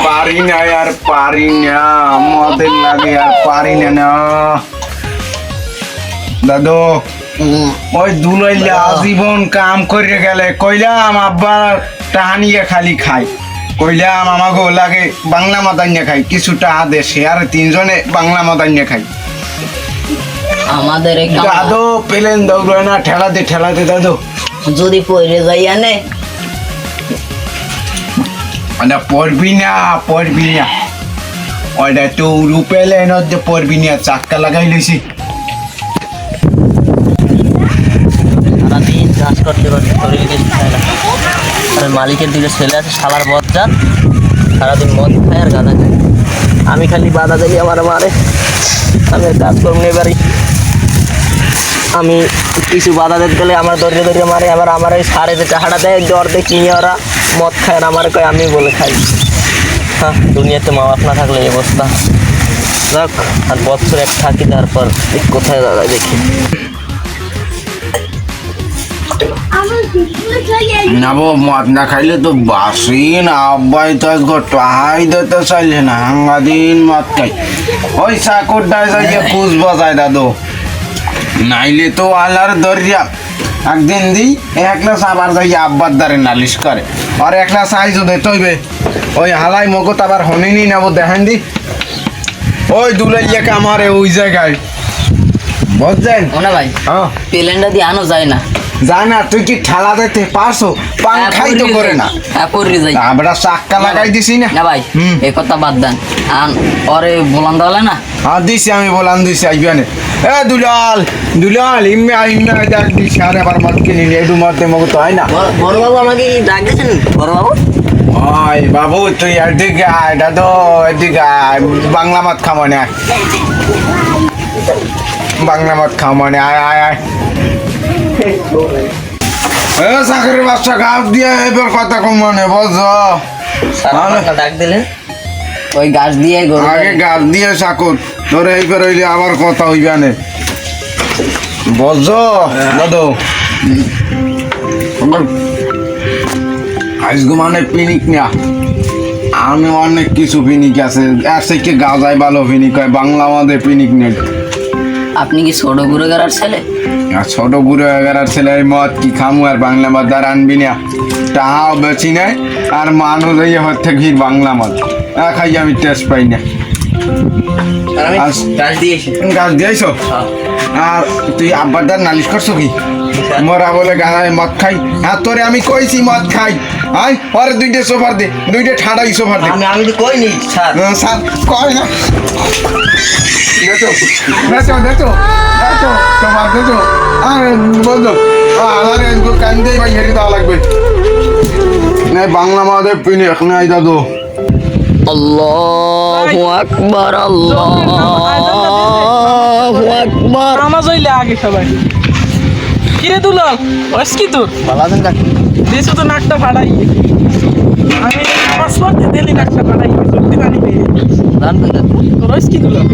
পারি না আর পারি না, আমাদের লাগে আর পারি না দাদু। ওই দুলাইলে আজীবন কাম করে গেলে কইলাম আব্বা টাহানিয়ে খালি খাই, কইলাম আমাকে লাগে বাংলা মাদান্য খাই, কিছুটা দেশে আর তিনজনে বাংলা মাদান্য খাই। আমাদের দাদু পেলেন দৌড়ে না, ঠেলাতে ঠেলাতে দাদু যদি পড়ে যাই আনে পড়বি না পড়বি না, ওইটা তো রূপেলেন যে পড়বি না, চাক্কা লাগাই লইছি। সারাদিন চাষ করতে করতে শরীর কিছু খায় না। আর মালিকের দুটো ছেলে আছে শালার বজ্জাত, সারাদিন মদ খায় আর গাঁদা খায়। আমি খালি বাধা দিলি আমার মারে, আমি আর কাজ করবো না এবারই। আমি কিছু বাধা দিতে গেলে আমার দরিয়ে দরিয়ে মারে, আবার আমার ওই সারে যে চাহাটা দেয় দরদে কিনে ওরা মদ খায় আর আমার কয় আমি বলে খাই। হ্যাঁ, দুনিয়াতে মা বাপ না থাকলে এই অবস্থা। যাক, আর বছর এক থাকি, তারপর কোথায় দাদা দেখি। নাবো মদ না খাইলে তো বাসি না, আব্বাই তো একবার টাহাই দিতে চাইলে না, দিন মদ খাই। ওই চাকরটায় যাইয়ে কুচ বাজায় দাদু, নাইলে তো আলার দরিয়া একদিন দিই একলা আবার যাই আব্বার দ্বারে নালিশ করে, আর একলা সাইজও দিতে হইবে। ওই হালাই মগত আবার হনিনি নেবো দেখেন দি, ওই দুলাইয়া কামারে ওই জায়গায় বুঝছেন না ভাই। হ্যাঁ, প্লেনটা দিয়ে আনো যায় না, যায় না। তুই কি ঠেলা দিতে পারছো? পাংখাই তো করে না, আমরা চাক্কা লাগাই দিছি না। না ভাই, এই কথা বাদ দেন, ওরে বলান দাওলে না। হ্যাঁ দিছি, আমি বলান দিছি আইবানে। এ দুলাল দুলাল ইম্মে ইম্মে ডাক দিছি, আর আবার মদ কিনে নিয়ে একটু মধ্যে মগত হয় না। বড় বাবু আমাকে ডাক দিয়েছেন? বড় বাবু, ওই বাবু তুই এদিকে আয়, দাদু এদিকে আয়, বাংলা মদ খাবো না, বাংলা মদ খাবো না, আয় আয় আয়। এ চাকরির বাচ্চা গাছ দিয়ে এবার কথা কম মনে বুঝছো। ডাক দিলেন ওই গাছ দিয়ে আগে গাছ দিয়ে চাকর ধরে এইবার হইলে আবার কথা হইবানে বুঝছো দাদু। আজকে মানে পিনিক না, আমি অনেক কিছু পিনিক আছে, এর থেকে গাজায় ভালো পিনিক হয়, বাংলা আমাদের পিনিক নেই। আপনি কি ছোট গুড়েগার ছেলে? আর ছোট বুড়ো এগারার ছেলে মদ কি খামু, আর বাংলা মদ আর আনবি না, টাহাও বেচি নাই, আর মানুষ হইয়া হচ্ছে ঘি বাংলা মদ খাই আমি টেস্ট পাই না। গাছ দিয়েছি। গাছ দিয়েছো? আর তুই আব্বাদার নালিশ করছো কি মোরা বলে গায়ে মদ খাই? হ্যাঁ তোরে আমি কইছি মদ খাই, আই পরে দুইটা সোফার দে, দুইটা ঠাডাই সোফার দে। আমি তো কইনি স্যার। স্যার কয় না, দেখো দেখো দেখো দেখো তোমার দেখো, আরে বলছো আমার কান্দে ভাই হেরি দেওয়া লাগবে না, বাংলা মাদের পিনে এখন আই দাদু। আল্লাহু আকবার, আল্লাহু আকবার। নামাজ হইলে আগে সবাই। কিরে দুলাল, ওস কি তোর? ভালো আছেন কাকু? দিছো তো নাকটা ফাড়াই, আমি নামাজ পড়তে দিলি নাকটা ফাড়াই, সত্যি জানি রে। দান কই কাকু? তোর ওস কি দুলাল?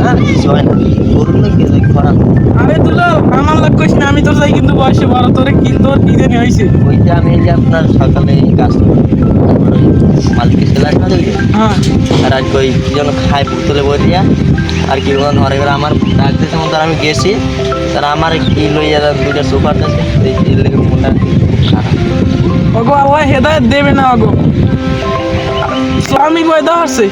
হ্যাঁ, সবাই না গরুর নাকি যাই করান। আরে দুলাল, আমার লাগ কইছ না, আমি তোর যাই কিন্তু বয়সে বড়, তোরে কি তোর কি জানি হইছে? ওইটা আমি যে আপনার সকালে কাজ করি, তারপরে মালিকের ছেলে আসবে না ওইটা, হ্যাঁ আর আজ কই কি যেন খাই পুতলে বইয়া আর কি বলেন ঘরে ঘরে আমার ডাক দিতে মতো আমি গেছি, তার আমার কি লইয়া দুইটা সুপার আছে এই লেগে ফোনটা খারাপ। ওগো আল্লাহ হেদায়েত দেবে না ওগো, ইসলামিক পয়দা হচ্ছে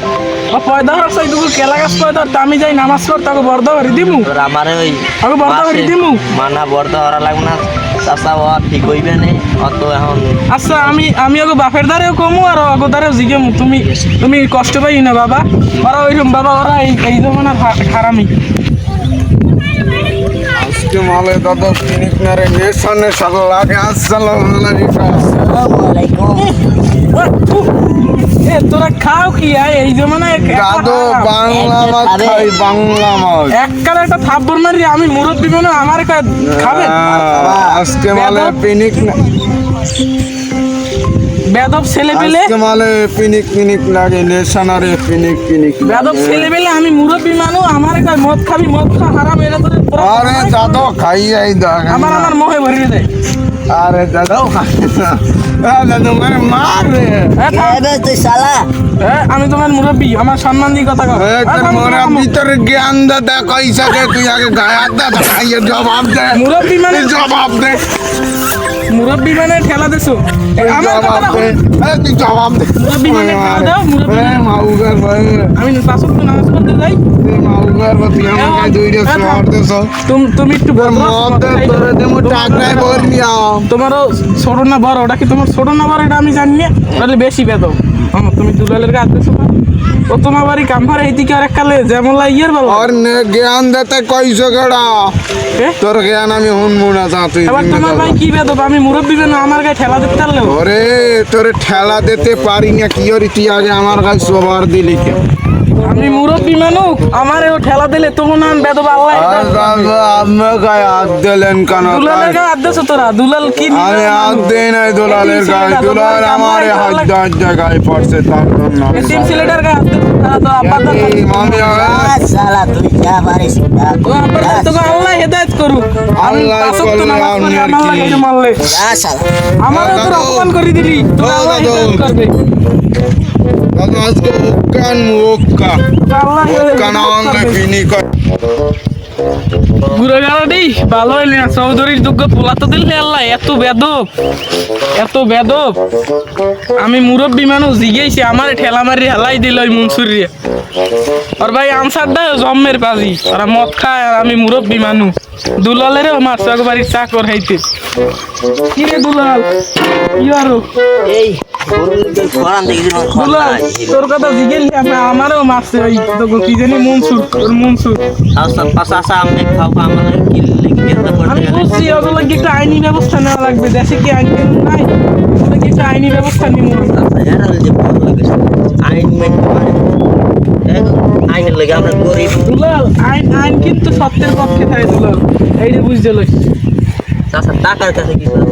ও পয়দা হচ্ছে, এটুকু কেলা গাছ পয়দা হচ্ছে, আমি যাই নামাজ পড়তে ওকে বর্দা ভরি দিমু, তোর আমার ওই ওকে বর্দা ভরি দিমু। মানা বর্দা হরা লাগবে না, চাষা ও ঠিক হইবে না অত এখন। আচ্ছা আমি ওকে বাপের দ্বারেও কমু আর ওকে দ্বারেও জিগেমু, তুমি কষ্ট পাই না বাবা, ওরা ওইরকম বাবা, ওরা এই জমানার হারামি। আজকে মালে দাদু পিনিক না রে, নেশানে সারা লাগে। আসসালামু আলাইকুম। এ তোরা খাও কি এই জমানায়? দাদু বাংলা মাছ খাই, বাংলা মাছ। এককালে একটা থাপ্পড় মারি, আমি মুরব্বি মনে আমার খাবেন? আজকে মালে পিনিক না, বেদব ছেলে পেলে আজকে মালে পিনিক পিনিক লাগে, নেশানা রে পিনিক পিনিক। বেদব ছেলে পেলে, আমি মুরব্বি মানুষ, আমার মদ খাবি, মদ খা হারাম, এটা তোর আরে দাদু খাই আই দেখ, আমার মোহে ভরিয়ে দেয়। আরে দাদা দাদু মানে মার রে তুই শালা আমি তোমার মুরব্বী, আমার সম্মান দিয়ে কথা কও। মোরা ভিতরে জ্ঞান দাদা কইসা দে তুই আগে গায়াত দাদা খাইয়ে জবাব দে মুরব্বী মানে জবাব দে মুরব্বী মানে ঠেলা দেছো আমার জবাব কথা দে তুই জবাব দে মুরব্বী মানে ঠেলা দাও, মুরব্বী মানে- মাউগার ভাই আমি পাঁচ ওয়াক্ত নামাজ পড়তে যাই। মাউগার ভাই তুই আমার কাছে দুইটা শহর দেছ তুমি একটু বড় মতে তোরে দেমু টাকরাই বলনিয়াম তোমারও ছোট না বড়, ওটা কি তোমার ছোট না বড় এটা আমি জানি না, তাহলে বেশি বেদব। তুমি দুলালের গাছ দিছো না, ও তোমার বাড়ি কামভার এইদিকে আর এককালে যেমন লাইয়ের বলো और ने ज्ञान देते कइसो गड़ा তোর জ্ঞান আমি হুনমু না তা তুই এবার তোমার ভাই কি বেদব, আমি মুরব্বী বেন আমার গায়ে ঠেলা দিতে পারলেও ওরে তোরে ঠেলা দিতে পারি না কি ওরি তুই আগে আমার কাছে সবার দিলি কে আমি মুরব্বী মানুষ, আমার ও ঠেলা দিলে তখন আমি বেদব আল্লাহ আমি গায়ে হাত দিলেন কেন দুলালের গায়ে হাত দিছো তোরা, দুলাল কি আমি হাত দেই নাই দোলালের গায়ে দোলাল আমার হাত দেওয়ার জায়গায় পড়ছে তার জন্য এতিম ছেলেটার গায়ে হাত দিছো, তারা তো আব্বা এই মামি শালা তুই যা পারিস তা কর। তোকে আল্লাহ হেদায়েত করুক। আমি আল্লাহ পাঁচ ওয়াক্ত করলে নামাজ আমি পড়ি, আর আমার কি? লাগে মারলে যা শালা আমারও তোর দাদু। অপমান করে দিলি, তোকে দাদু, আল্লাহ দাদু। হেদায়েত করবে। দাদা আজকে ওকান ওকা তোকে আল্লাহ হেদায়েত কানা অঙ্গে করবে। ফিনি কর ঘুরে গেল দি ভালো হইলি না, চৌধুরীর যোগ্য পোলা তো দিলে আল্লাহ, এত বেদব এত বেদব। আমি মুরব্বী মানুষ জিগেছি, আমার ঠেলা মারি হেলাই দিল ওই মনসুরি আর ভাই আনসার দেয় জম্মের বাজি, ওরা মদ খায় আর আমি মুরব্বী মানুষ। দুলালেরও আমার চক বাড়ির চাকর হাইতে কি রে দুলাল কি আরো এই খরান দেখি দুলাল তোর কথা জিগেলি আমারও মারছে ওই তোকে কি জানি মনসুর, তোর মনসুর। পাশা আমি খাও আমার কি লিখে আমি বুঝছি ওগুলো কি একটা আইনি ব্যবস্থা নেওয়া লাগবে, দেশে কি আইন কানুন নাই, ওগুলো কি একটা আইনি ব্যবস্থা নিব। আইন মেনতে পারে আইনের লেগে আমরা গরিব দুলাল আইন আইন কিন্তু সত্যের পক্ষে থাকে দুলাল, এইটা বুঝতে লই। চাষা টাকার কাছে কি করে?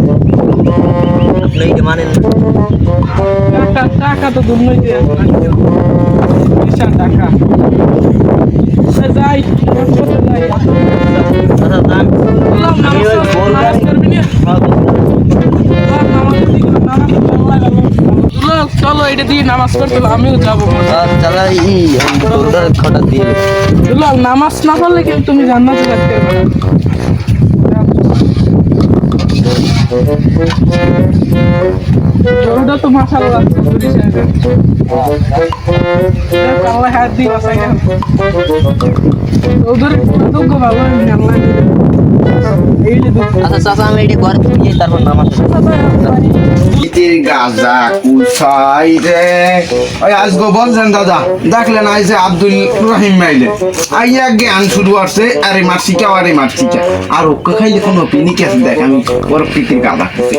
আপনি এইটা মানেন না? টাকা তো দুর্নীতি বিশাল টাকা যাই যাই চাষা দাম দুলাল আমি ওই বললাম নামাজ করবি না? দুলাল চলো এটা দিয়ে নামাজ পড়তে হবে, আমিও যাবো। চালা খটা দিয়ে দুলাল নামাজ না পড়লে কিন্তু তুমি জান্নাতে যেতে পারবে না। গরুটা তো মাশাআল্লাহ চৌধুরী সাহেবের। আল্লাহ হাত দিয়ে বাঁচাই গেল। চৌধুরী দুঃখ ভালো হয়নি, আল্লাহ দিলে। এই যে দুঃখ। আচ্ছা চাষা আমি এটা ঘরে তুই তারপর নামাজ ইতির গাজা কুছাই রে ওই আজগো বলছেন দাদা দেখলেন আইসে আব্দুল রহিম মাইলে আইয়া জ্ঞান শুরু করছে আরে মারছিকা আরে মারছিকা আর ওকে খাইলে কোনো পিনিক আছে দেখ আমি ওর পিতির গাজা খেতে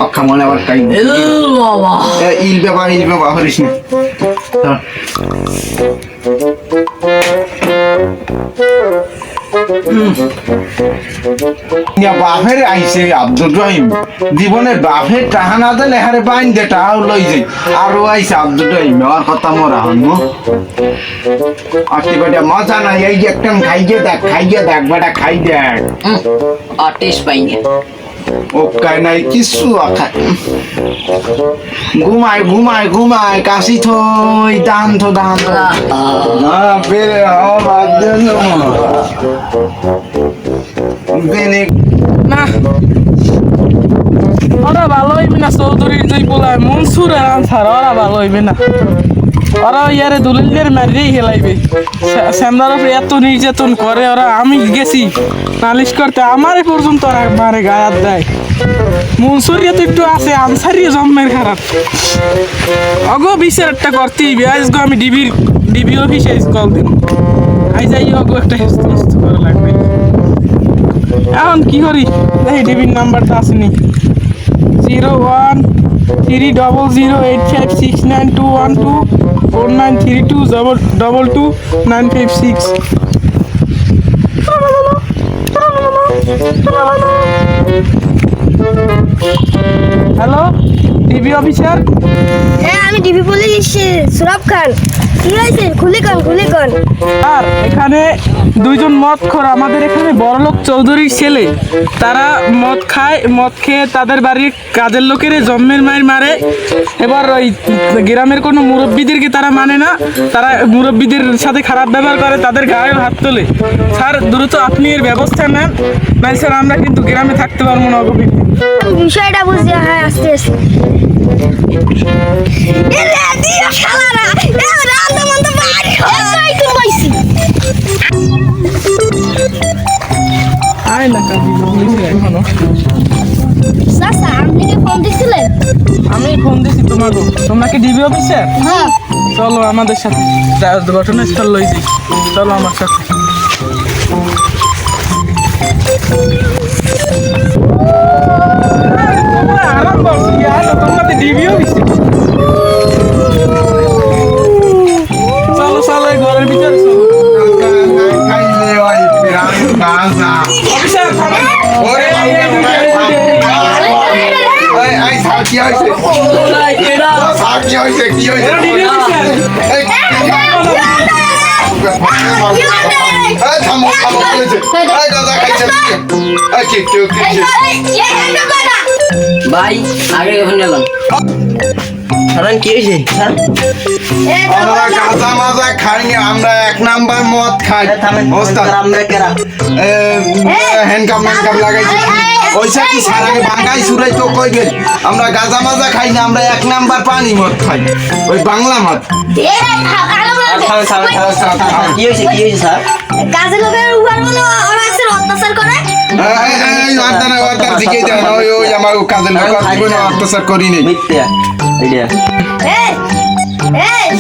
অক্ষা মনে আবার কাই বাবা ইল বাবা হরিস না বাফের আইসে আব্দুল রহিম জীবনে বাফের টাহা না দিলে হারে বাইন দে টাহাও লই যাই আরো আইসে আব্দুল রহিম আর কথা মরা হন আটি বেটা মজা নাই এই যে একদম খাইয়ে দেখ বেটা খাই দেখ আর্টিস্ট পাইনি ও কাই নাই কিছু আখা ঘুমায় কাশি থই দান না বেরে হওয়া বাদ দেন বেনে না ওরা ভালো হইবে না, চৌধুরীর যে বলায় মনসুর আর আনসার ওরা ভালো হইবে না, ওরা ইয়ারে দলিলের মারিয়েই হেলাইবে। শ্যামদার উপরে এত নির্যাতন করে ওরা, আমি গেছি নালিশ করতে আমারে পর্যন্ত ওরা মারে গায়াত দেয়। মনসুরিয়া তো একটু আছে, আনসারিয়া জন্মের খারাপ। অগো বিচার একটা করতেই আজগো আমি ডিবি অফিসে কল দিন আই যাই অগো একটা হেস্ত করা লাগবে। এখন কি করি এই ডিবির নাম্বারটা আসেনি 013086862124932222956। হ্যালো ডিবি অফিসার, আমি টিভি বলে দিচ্ছি সুরাব খান কি হয়েছে খুলে কন আর এখানে দুইজন মদখোর আমাদের এখানে বড়লোক চৌধুরীর ছেলে, তারা মদ খায়, মদ খেয়ে তাদের বাড়ির কাজের লোকের জন্মের মায়ের মারে। এবার ওই গ্রামের কোনো মুরব্বীদেরকে তারা মানে না, তারা মুরব্বীদের সাথে খারাপ ব্যবহার করে, তাদের গায়ে হাত তোলে। স্যার দ্রুত আপনি এর ব্যবস্থা নেন, নাই স্যার আমরা কিন্তু গ্রামে থাকতে পারবো না অগভীর। বিষয়টা বুঝতে হয় আস্তে আস্তে আয় না কাজী এখনো চাচা আপনি কি ফোন দিছিলেন? আমি ফোন দিছি তোমাকে। তোমরা কি ডিবি অফিসার? হ্যাঁ চলো আমাদের সাথে ঘটনাস্থল লই যাই, চলো আমার সাথে। তোমরা আরাম করছি আর তোমরা তো ডিবি অফিসার। চলো চলো এই ঘরের ভিতরে চলো। খাইলে ওই বিরাট গাঁজা। অফিসার থামেন। ওরে এই স্যার কি হয়েছে? স্যার কি হয়েছে? কি হয়েছে? এরা ডিবি অফিসার। এই, এই, থামো, থামো, কি হয়েছে? এই, গাঁজা খাইছে কি? এই, কি হয়েছে? ভাই আগে ওখানে এলাম। স্যার কি হয়েছে স্যার? আমরা গাঁজা মাজা খাইনি, আমরা এক নাম্বার মদ খাই। ওস্তাদ, আমরা কেরা হ্যান্ডকাপ ম্যানকাপ লাগাইছি। ওইসব কি সার আগে বাঙ্গাই সুরাই তো কইবেন। আমরা গাঁজা মাজা খাই না, আমরা এক নাম্বার পানি মদ খাই, ওই বাংলা মদ। কি হয়েছে স্যার? কাজের লোকের উপর বলে ওরা আছে অত্যাচার করে এই অর্দার দিকে দেন, ওই আমার কাজের লোক আর জীবনে অত্যাচার করি নেই। মিথ্যা এইটা।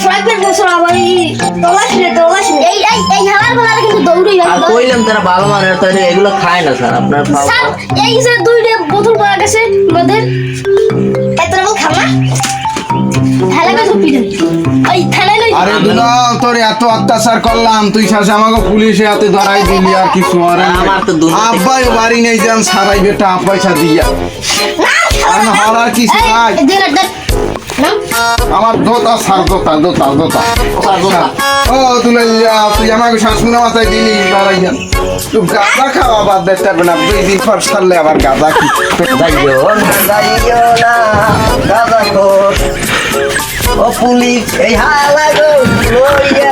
সোয়াইপের বছর আবার তলাশ এই হালার বলার কিন্তু দৌড়ই আর কইলাম তারা ভালো মানে তারা এগুলো খায় না স্যার। আপনার স্যার এই যে দুইটা বোতল পাওয়া গেছে মদের এত রকম খানা হেলাকা ঝুপি দেন ওই থানায় লই আরে দুলা তোর এত অত্যাচার করলাম, তুই শাস আমাকে পুলিশে হাতে ধরাই দিলি আর কিছু আর আমার তো দুধ আব্বাই বাড়ি নেই যান সারাই বেটা পয়সা দিয়া আর হওয়ার কিছু নাই। আমার দোতা সার দোতা ও তুই আমাকে শাসুনা মাথায় দিলি বাড়াই যান। তুই গাঁজা খাওয়া বাদ দিতে পারবে না, 2 দিন পর ছাড়লে আবার গাঁজা কি যাইও না গাঁজা খোর ও পুলিশ এই হালা গো লইয়া